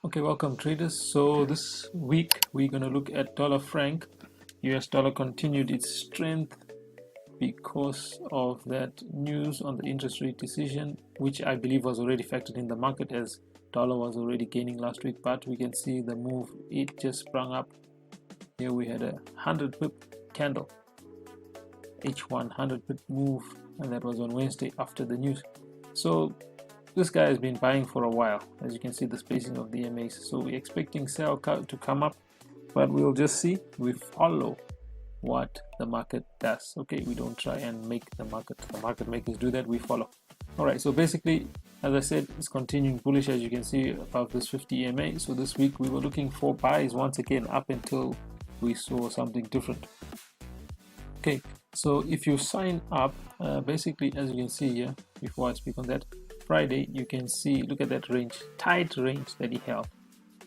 Okay, welcome traders. So this week we're going to look at dollar franc. US dollar continued its strength because of that news on the interest rate decision, which I believe was already factored in the market as dollar was already gaining last week. But we can see the move, it just sprung up. Here we had a 100 pip candle, H1 100 pip move, and that was on Wednesday after the news. So this guy has been buying for a while. As you can see, the spacing of the MAs. So we're expecting sell to come up, but we'll just see. We follow what the market does. Okay, we don't try and make the market makers do that. We follow. All right, so basically, as I said, it's continuing bullish, as you can see above this 50 EMA. So this week we were looking for buys once again up until we saw something different. Okay, so if you sign up, basically, as you can see here, before I speak on that, Friday, you can see, look at that range, tight range that he held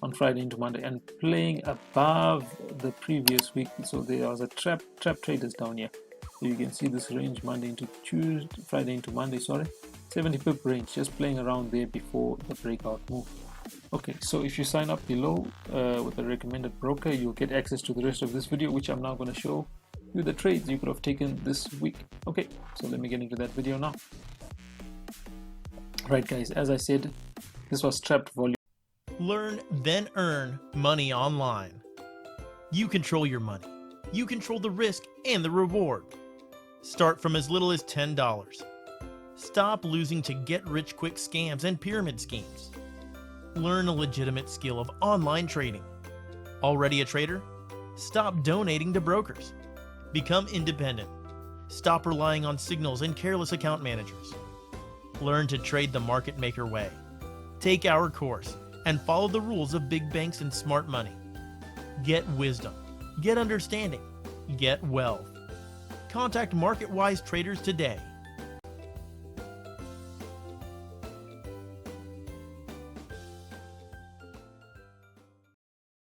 on Friday into Monday and playing above the previous week. So there was a trap traders down here. So you can see this range Monday into Tuesday, Friday into Monday, sorry, 70 pip range, just playing around there before the breakout move. Okay, so if you sign up below with a recommended broker, you'll get access to the rest of this video, which I'm now going to show you the trades you could have taken this week. Okay, so let me get into that video now. Right guys, as I said, this was trapped volume. Learn, then earn money online. You control your money. You control the risk and the reward. Start from as little as $10. Stop losing to get-rich-quick scams and pyramid schemes. Learn a legitimate skill of online trading. Already a trader? Stop donating to brokers. Become independent. Stop relying on signals and careless account managers. Learn to trade the market maker way. Take our course and follow the rules of big banks and smart money. Get wisdom, get understanding, get wealth. Contact MarketWise Traders today